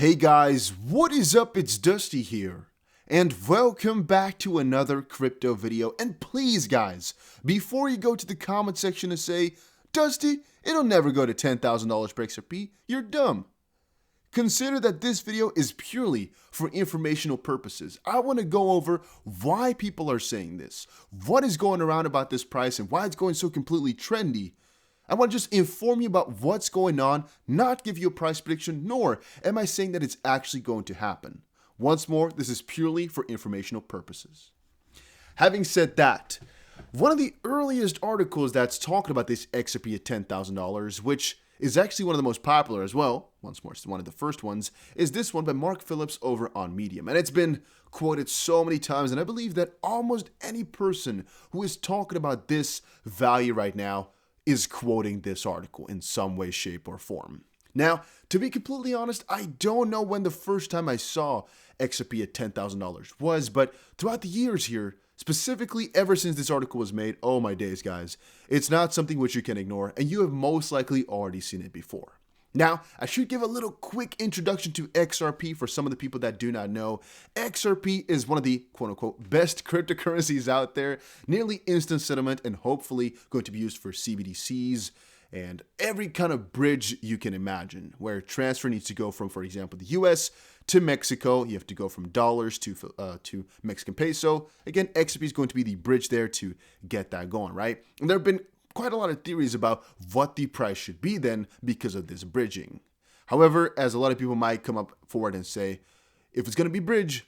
Hey guys, what is up? It's Dusty here, and welcome back to another crypto video. And please guys, before you go to the comment section and say, Dusty, it'll never go to $10,000 per XRP, you're dumb. Consider that this video is purely for informational purposes. I want to go over why people are saying this, what is going around about this price, and why it's going so completely trendy. I want to just inform you about what's going on, not give you a price prediction, nor am I saying that it's actually going to happen. Once more, this is purely for informational purposes. Having said that, one of the earliest articles that's talking about this XRP at $10,000, which is actually one of the most popular as well, once more, it's one of the first ones, is this one by Mark Phillips over on Medium. And it's been quoted so many times, and I believe that almost any person who is talking about this value right now is quoting this article in some way, shape, or form. Now, to be completely honest, I don't know when the first time I saw XRP at $10,000 was, but throughout the years here, specifically ever since this article was made, oh my days guys, it's not something which you can ignore, and you have most likely already seen it before. Now, I should give a little quick introduction to XRP for some of the people that do not know. XRP is one of the quote-unquote best cryptocurrencies out there, nearly instant settlement and hopefully going to be used for CBDCs and every kind of bridge you can imagine, where transfer needs to go from, for example, the US to Mexico. You have to go from dollars to Mexican peso. Again, XRP is going to be the bridge there to get that going, right? And there have been quite a lot of theories about what the price should be then because of this bridging. However, as a lot of people might come up forward and say, if it's going to be bridge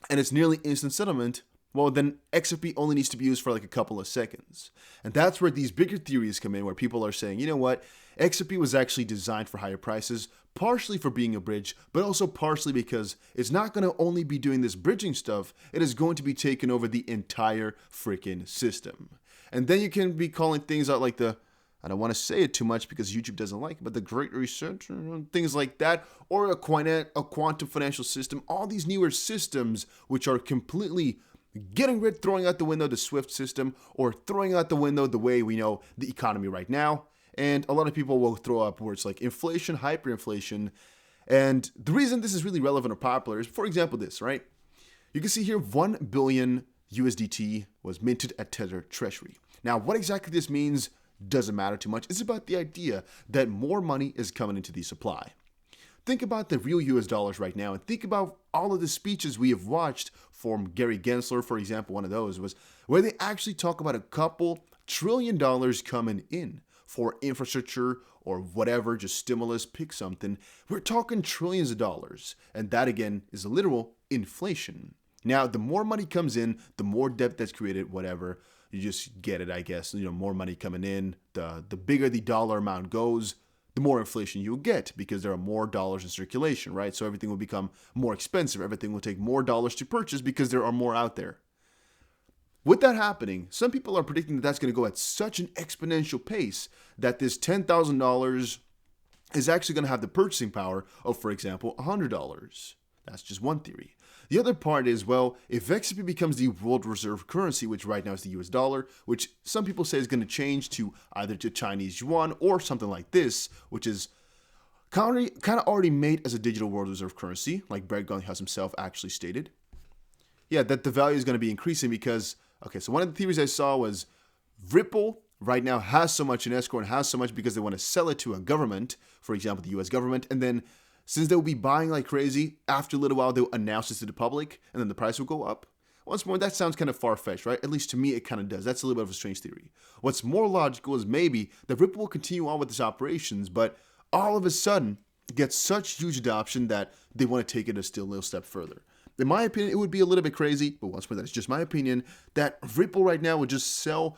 and it's nearly instant settlement, well, then XRP only needs to be used for like a couple of seconds. And that's where these bigger theories come in, where people are saying, you know what, XRP was actually designed for higher prices, partially for being a bridge, but also partially because it's not going to only be doing this bridging stuff, it is going to be taking over the entire freaking system. And then you can be calling things out like the, I don't want to say it too much because YouTube doesn't like it, but the Great Reset, things like that, or a quantum financial system, all these newer systems which are completely throwing out the window the SWIFT system, or throwing out the window the way we know the economy right now. And a lot of people will throw up words like inflation, hyperinflation. And the reason this is really relevant or popular is, for example, this, right? You can see here 1 billion USDT was minted at Tether Treasury. Now, what exactly this means doesn't matter too much. It's about the idea that more money is coming into the supply. Think about the real US dollars right now, and think about all of the speeches we have watched from Gary Gensler, for example. One of those was where they actually talk about a couple $1 trillion coming in for infrastructure or whatever, just stimulus, pick something. We're talking trillions of dollars, and that again is a literal inflation. Now, the more money comes in, the more debt that's created, whatever, you just get it, I guess. You know, more money coming in, the bigger the dollar amount goes, the more inflation you'll get because there are more dollars in circulation, right? So everything will become more expensive. Everything will take more dollars to purchase because there are more out there. With that happening, some people are predicting that that's going to go at such an exponential pace that this $10,000 is actually going to have the purchasing power of, for example, $100. That's just one theory. The other part is, well, if XRP becomes the world reserve currency, which right now is the US dollar, which some people say is going to change to either to Chinese yuan or something like this, which is kind of already made as a digital world reserve currency, like Brett Garlinghouse himself actually stated. Yeah, that the value is going to be increasing because, okay, so one of the theories I saw was Ripple right now has so much in escrow and has so much because they want to sell it to a government, for example, the US government, and then since they'll be buying like crazy, after a little while, they'll announce this to the public, and then the price will go up. Once more, that sounds kind of far-fetched, right? At least to me, it kind of does. That's a little bit of a strange theory. What's more logical is maybe that Ripple will continue on with its operations, but all of a sudden, get such huge adoption that they want to take it a little step further. In my opinion, it would be a little bit crazy, but once more, that's just my opinion, that Ripple right now would just sell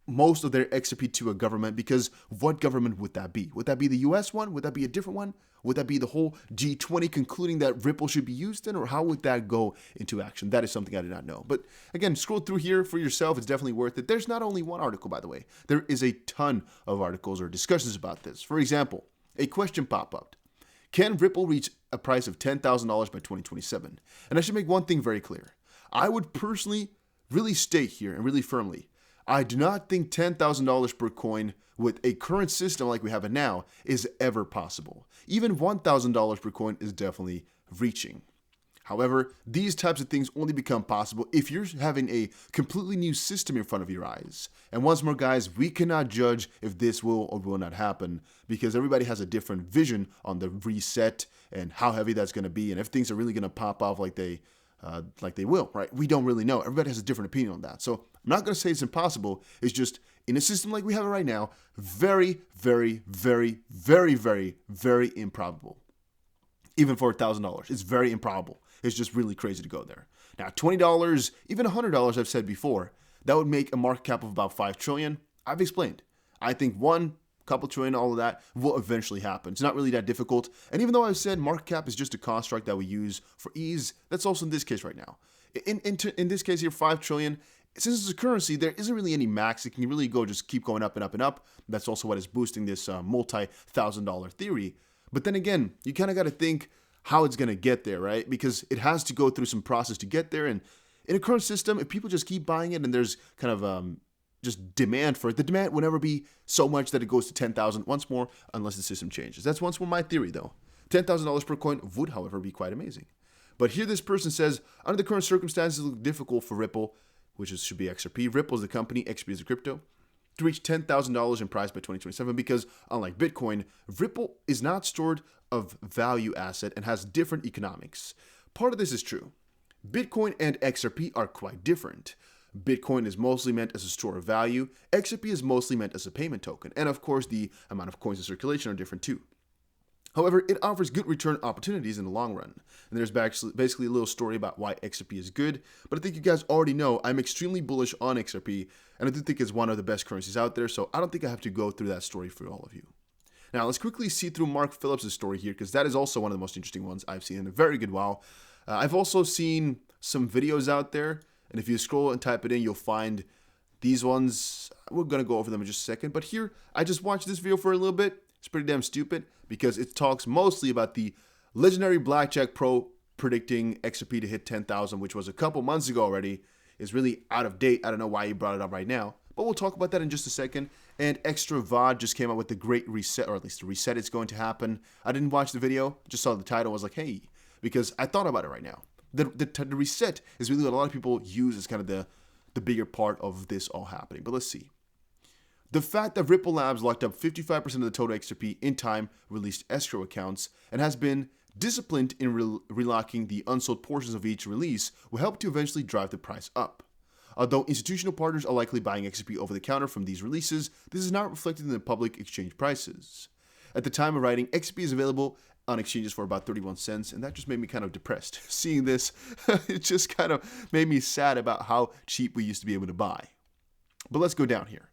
most of their XRP to a government, because what government would that be? Would that be the US one? Would that be a different one? Would that be the whole G20 concluding that Ripple should be used in, or how would that go into action? That is something I do not know. But again, scroll through here for yourself. It's definitely worth it. There's not only one article, by the way. There is a ton of articles or discussions about this. For example, a question popped up. Can Ripple reach a price of $10,000 by 2027? And I should make one thing very clear. I would personally really state here and really firmly, I do not think $10,000 per coin with a current system like we have it now is ever possible. Even $1,000 per coin is definitely reaching. However, these types of things only become possible if you're having a completely new system in front of your eyes. And once more, guys, we cannot judge if this will or will not happen because everybody has a different vision on the reset and how heavy that's going to be and if things are really going to pop off like they will, right? We don't really know. Everybody has a different opinion on that. So I'm not going to say it's impossible. It's just in a system like we have it right now, very, very, very, very, very, very improbable. Even for $1,000, it's very improbable. It's just really crazy to go there. Now, $20, even $100, I've said before, that would make a market cap of about $5 trillion. I've explained. I think one, couple trillion, all of that will eventually happen. It's not really that difficult. And even though I've said market cap is just a construct that we use for ease, that's also in this case right now. In this case here, $5 trillion, since it's a currency, there isn't really any max. It can really go just keep going up and up and up. That's also what is boosting this multi-$1,000 theory. But then again, you kind of got to think how it's going to get there, right? Because it has to go through some process to get there. And in a current system, if people just keep buying it and there's kind of just demand for it, the demand will never be so much that it goes to 10,000 once more unless the system changes. That's once more my theory, though. $10,000 per coin would, however, be quite amazing. But here this person says, under the current circumstances, it looks difficult for Ripple, should be XRP. Ripple is the company, XRP is the crypto, to reach $10,000 in price by 2027 because, unlike Bitcoin, Ripple is not stored of value asset and has different economics. Part of this is true. Bitcoin and XRP are quite different. Bitcoin is mostly meant as a store of value. XRP is mostly meant as a payment token. And of course, the amount of coins in circulation are different too. However, it offers good return opportunities in the long run. And there's basically a little story about why XRP is good. But I think you guys already know I'm extremely bullish on XRP. And I do think it's one of the best currencies out there. So I don't think I have to go through that story for all of you. Now, let's quickly see through Mark Phillips' story here, because that is also one of the most interesting ones I've seen in a very good while. I've also seen some videos out there. And if you scroll and type it in, you'll find these ones. We're going to go over them in just a second. But here, I just watched this video for a little bit. It's pretty damn stupid because it talks mostly about the legendary Blackjack Pro predicting XRP to hit 10,000, which was a couple months ago already. It's really out of date. I don't know why you brought it up right now, but we'll talk about that in just a second. And Extra VOD just came out with the great reset, or at least the reset is going to happen. I didn't watch the video, just saw the title. I was like, hey, because I thought about it right now. The reset is really what a lot of people use as kind of the bigger part of this all happening. But let's see. The fact that Ripple Labs locked up 55% of the total XRP in time released escrow accounts and has been disciplined in relocking the unsold portions of each release will help to eventually drive the price up. Although institutional partners are likely buying XRP over the counter from these releases, this is not reflected in the public exchange prices. At the time of writing, XRP is available on exchanges for about 31 cents, and that just made me kind of depressed. Seeing this, it just kind of made me sad about how cheap we used to be able to buy. But let's go down here.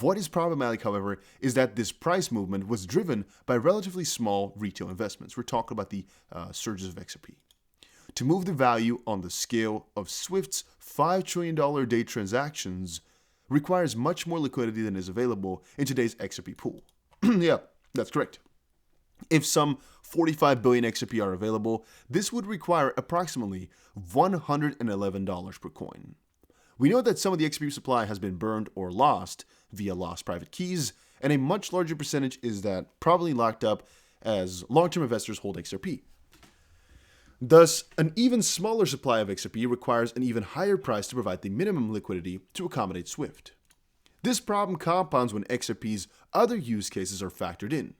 What is problematic, however, is that this price movement was driven by relatively small retail investments. We're talking about the surges of XRP. To move the value on the scale of Swift's $5 trillion a day transactions requires much more liquidity than is available in today's XRP pool. Yeah, that's correct. If some 45 billion XRP are available, this would require approximately $111 per coin. We know that some of the XRP supply has been burned or lost via lost private keys, and a much larger percentage is that probably locked up as long-term investors hold XRP. Thus, an even smaller supply of XRP requires an even higher price to provide the minimum liquidity to accommodate Swift. This problem compounds when XRP's other use cases are factored in.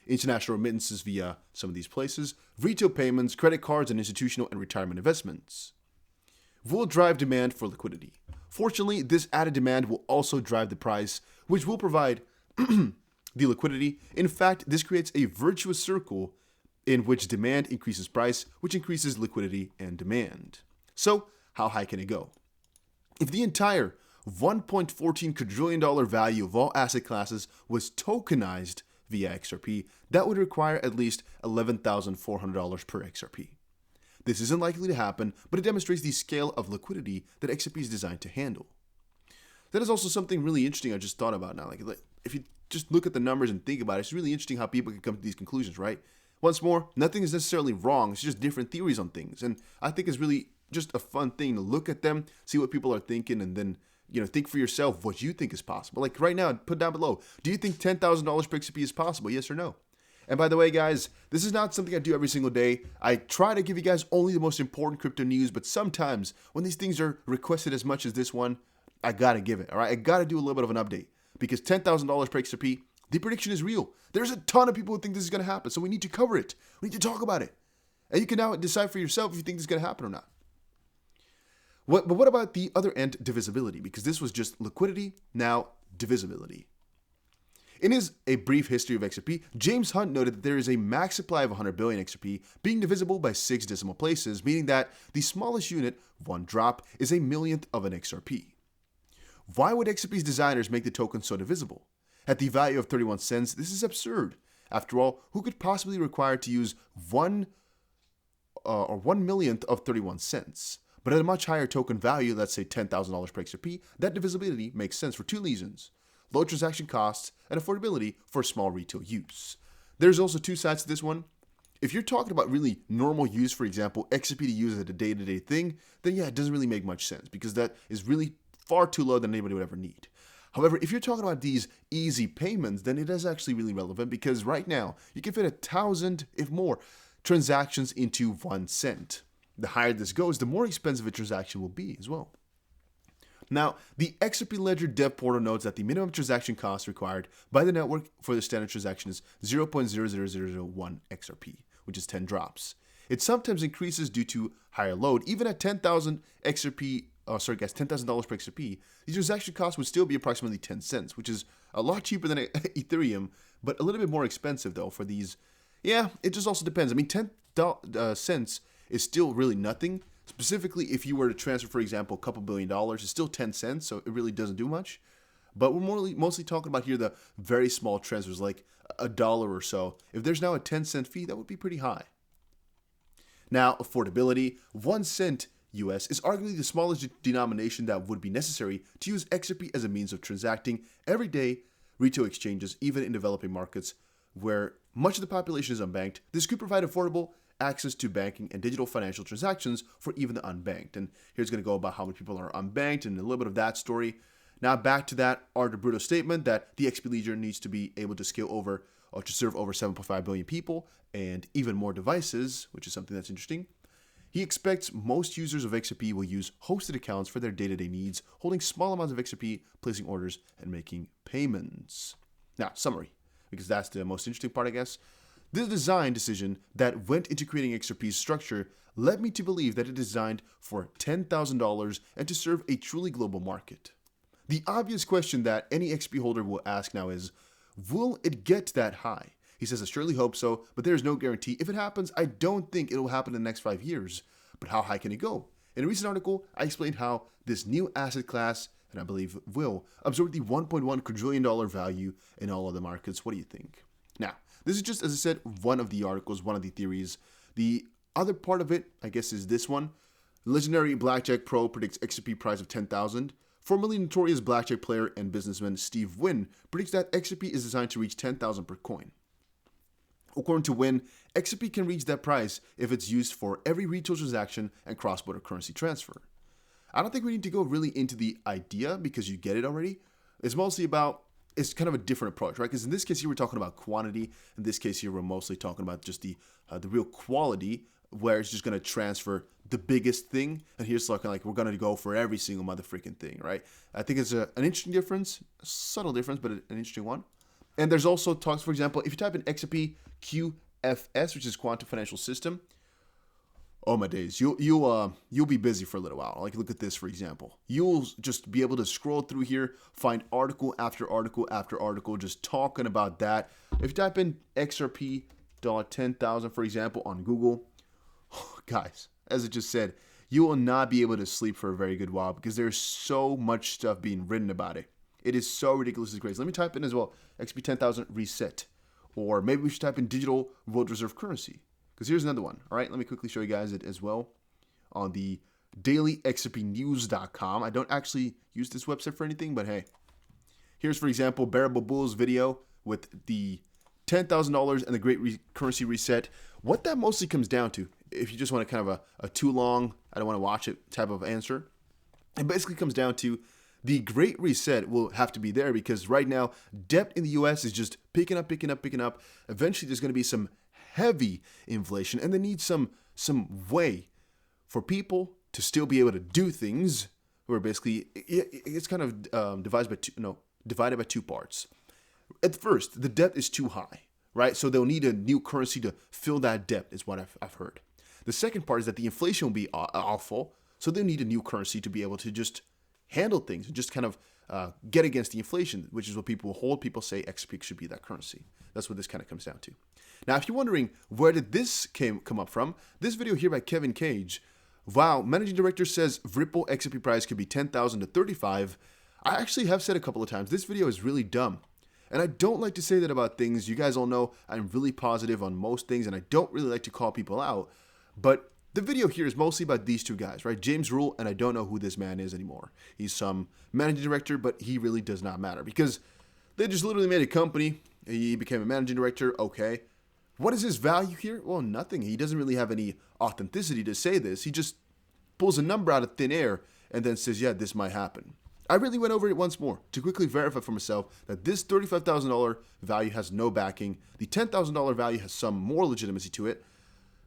International remittances via some of these places, retail payments, credit cards, and institutional and retirement investments will drive demand for liquidity. Fortunately, this added demand will also drive the price, which will provide the liquidity. In fact, this creates a virtuous circle in which demand increases price, which increases liquidity and demand. So, how high can it go? If the entire $1.14 quadrillion value of all asset classes was tokenized via XRP, that would require at least $11,400 per XRP. This isn't likely to happen, but it demonstrates the scale of liquidity that XRP is designed to handle. That is also something really interesting I just thought about now. Like if you just look at the numbers and think about it, it's really interesting how people can come to these conclusions, right? Once more, nothing is necessarily wrong. It's just different theories on things. And I think it's really just a fun thing to look at them, see what people are thinking, and then think for yourself what you think is possible. Like right now, put down below, do you think $10,000 per XRP is possible? Yes or no? And by the way, guys, this is not something I do every single day. I try to give you guys only the most important crypto news, but sometimes when these things are requested as much as this one, I gotta give it, all right? I gotta do a little bit of an update because $10,000 per XRP, the prediction is real. There's a ton of people who think this is gonna happen, so we need to cover it. We need to talk about it. And you can now decide for yourself if you think this is gonna happen or not. But what about the other end, divisibility? Because this was just liquidity, now divisibility. In his A Brief History of XRP, James Hunt noted that there is a max supply of 100 billion XRP being divisible by 6 decimal places, meaning that the smallest unit, one drop, is a millionth of an XRP. Why would XRP's designers make the token so divisible? At the value of 31 cents, this is absurd. After all, who could possibly require to use 1 millionth of 31 cents? But at a much higher token value, let's say $10,000 per XRP, that divisibility makes sense for 2 reasons: low transaction costs and affordability for small retail use. There's also 2 sides to this one. If you're talking about really normal use, for example, XRP to use as a day-to-day thing, then yeah, it doesn't really make much sense because that is really far too low than anybody would ever need. However, if you're talking about these easy payments, then it is actually really relevant because right now you can fit 1,000, if more, transactions into 1 cent. The higher this goes, the more expensive a transaction will be as well. Now, the XRP Ledger dev portal notes that the minimum transaction cost required by the network for the standard transaction is 0.00001 XRP, which is 10 drops. It sometimes increases due to higher load. Even at 10,000 XRP, $10,000 per XRP, the transaction cost would still be approximately 10 cents, which is a lot cheaper than Ethereum, but a little bit more expensive though for these. Yeah, it just also depends. I mean, 10 cents is still really nothing. Specifically, if you were to transfer, for example, a couple $1 billion, it's still 10 cents, so it really doesn't do much. But we're mostly talking about here the very small transfers, like $1 or so. If there's now a 10-cent fee, that would be pretty high. Now, affordability, 1 cent US is arguably the smallest denomination that would be necessary to use XRP as a means of transacting everyday retail exchanges, even in developing markets where much of the population is unbanked. This could provide affordable access to banking and digital financial transactions for even the unbanked. And here's going to go about how many people are unbanked and a little bit of that story. Now back to that Arthur Bruto statement that the XP Ledger needs to be able to scale over or to serve over 7.5 billion people and even more devices, which is something that's interesting. He expects most users of XRP will use hosted accounts for their day-to-day needs, holding small amounts of XRP, placing orders, and making payments. Now, summary, because that's the most interesting part, I guess. This design decision that went into creating XRP's structure led me to believe that it is designed for $10,000 and to serve a truly global market. The obvious question that any XP holder will ask now is, will it get that high? He says, I surely hope so, but there is no guarantee. If it happens, I don't think it will happen in the next 5 years. But how high can it go? In a recent article, I explained how this new asset class, and I believe will, absorb the $1.1 quadrillion value in all other markets. What do you think? Now, this is just, as I said, one of the articles, one of the theories. The other part of it, I guess, is this one. Legendary Blackjack Pro predicts XRP price of 10,000. Formerly notorious blackjack player and businessman Steve Wynn predicts that XRP is designed to reach 10,000 per coin. According to Wynn, XRP can reach that price if it's used for every retail transaction and cross-border currency transfer. I don't think we need to go really into the idea because you get it already. It's mostly about, it's kind of a different approach, right? Because in this case here we're talking about quantity. In this case here we're mostly talking about just the real quality, where it's just going to transfer the biggest thing. And here's like we're going to go for every single motherfucking thing, right? I think it's an interesting difference, a subtle difference, but an interesting one. And there's also talks, for example, if you type in XRP QFS, which is Quantum Financial System, oh my days, you'll be busy for a little while. Like look at this, for example. You'll just be able to scroll through here, find article after article after article, just talking about that. If you type in XRP $10,000, for example, on Google, guys, as I just said, you will not be able to sleep for a very good while because there's so much stuff being written about it. It is so ridiculously crazy. Let me type in as well, XP 10,000 reset. Or maybe we should type in digital world reserve currency. Because here's another one. All right, let me quickly show you guys it as well. On the dailyxrpnews.com. I don't actually use this website for anything, but hey. Here's, for example, Bearable Bull's video with the $10,000 and the great currency reset. What that mostly comes down to, if you just want to kind of a too long, I don't want to watch it type of answer, it basically comes down to the Great Reset will have to be there because right now, debt in the US is just picking up. Eventually, there's going to be some heavy inflation, and they need some way for people to still be able to do things. Where basically it's kind of divided by two parts. At first, the debt is too high, right? So they'll need a new currency to fill that debt, is what I've heard. The second part is that the inflation will be awful, so they'll need a new currency to be able to just handle things and just kind of get against the inflation, which is what people hold. People say XRP should be that currency. That's what this kind of comes down to. Now, if you're wondering where did this come up from, this video here by Kevin Cage. Wow, managing director says Ripple XRP price could be 10,000 to 35. I actually have said a couple of times, this video is really dumb. And I don't like to say that about things. You guys all know I'm really positive on most things, and I don't really like to call people out. But the video here is mostly about these two guys, right? James Rule, and I don't know who this man is anymore. He's some managing director, but he really does not matter because they just literally made a company. He became a managing director, okay. What is his value here? Well, nothing. He doesn't really have any authenticity to say this. He just pulls a number out of thin air and then says, yeah, this might happen. I really went over it once more to quickly verify for myself that this $35,000 value has no backing. The $10,000 value has some more legitimacy to it,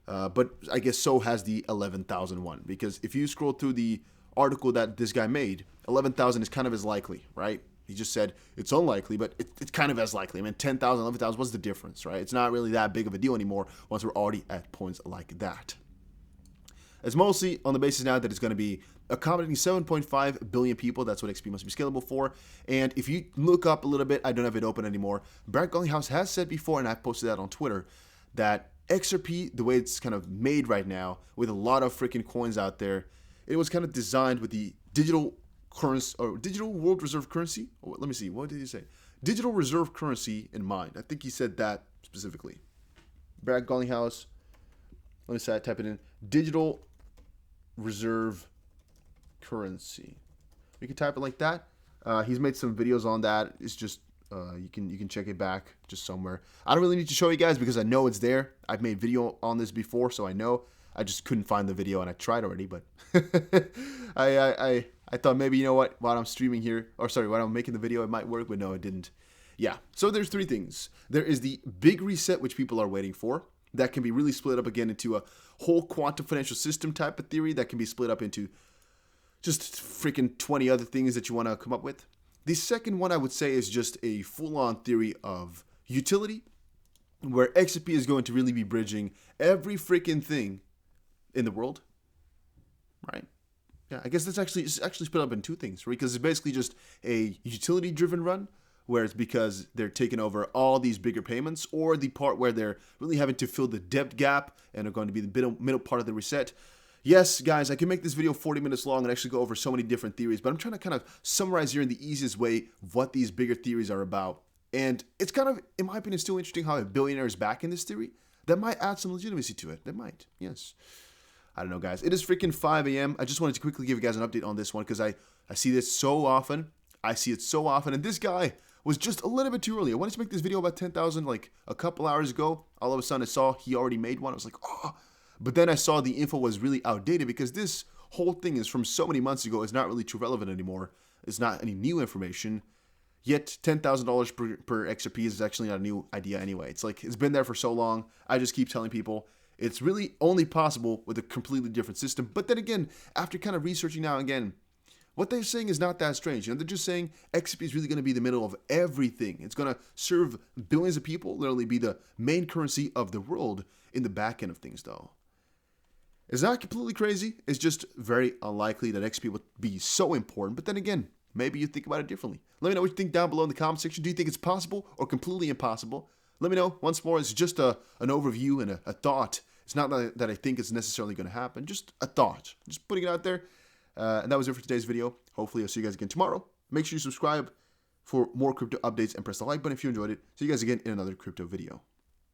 but I guess so has the 11,001. Because if you scroll through the article that this guy made, 11,000 is kind of as likely, right? He just said it's unlikely, but it's kind of as likely. I mean, 10,000, 11,000, what's the difference, right? It's not really that big of a deal anymore once we're already at points like that. It's mostly on the basis now that it's going to be accommodating 7.5 billion people. That's what XP must be scalable for. And if you look up a little bit, I don't have it open anymore. Brad Garlinghouse has said before, and I've posted that on Twitter, that XRP, the way it's kind of made right now, with a lot of freaking coins out there, it was kind of designed with the digital currency or digital world reserve currency. Oh, let me see. What did he say? Digital reserve currency in mind. I think he said that specifically. Brad Garlinghouse. Let me say, type it in. Digital reserve currency. You can type it like that. He's made some videos on that. It's just you can check it back just somewhere. I don't really need to show you guys because I know it's there. I've made video on this before, so I know. I just couldn't find the video, and I tried already, but I thought maybe, you know what, while I'm streaming here, or sorry, while I'm making the video, it might work, but no, it didn't. Yeah, so there's three things. There is the big reset, which people are waiting for. That can be really split up again into a whole quantum financial system type of theory that can be split up into just freaking 20 other things that you want to come up with. The second one I would say is just a full-on theory of utility, where XRP is going to really be bridging every freaking thing in the world, right? Yeah, I guess it's actually split up in two things, right? Because it's basically just a utility-driven run, where it's because they're taking over all these bigger payments, or the part where they're really having to fill the debt gap and are going to be the middle part of the reset. Yes, guys, I can make this video 40 minutes long and actually go over so many different theories, but I'm trying to kind of summarize here in the easiest way what these bigger theories are about. And it's kind of, in my opinion, still interesting how a billionaire is back in this theory. That might add some legitimacy to it. That might, yes. I don't know, guys. It is freaking 5 a.m. I just wanted to quickly give you guys an update on this one because I see this so often. I see it so often. And this guy was just a little bit too early. I wanted to make this video about 10,000 like a couple hours ago. All of a sudden I saw he already made one. I was like, oh. But then I saw the info was really outdated because this whole thing is from so many months ago. It's not really too relevant anymore. It's not any new information. Yet $10,000 per XRP is actually not a new idea anyway. It's like it's been there for so long. I just keep telling people it's really only possible with a completely different system. But then again, after kind of researching now again, what they're saying is not that strange. You know, they're just saying XRP is really going to be the middle of everything. It's going to serve billions of people, literally be the main currency of the world in the back end of things, though. It's not completely crazy. It's just very unlikely that XRP would be so important. But then again, maybe you think about it differently. Let me know what you think down below in the comment section. Do you think it's possible or completely impossible? Let me know. Once more, it's just an overview and a thought. It's not that I think it's necessarily going to happen. Just a thought. Just putting it out there. And that was it for today's video. Hopefully, I'll see you guys again tomorrow. Make sure you subscribe for more crypto updates and press the like button if you enjoyed it. See you guys again in another crypto video.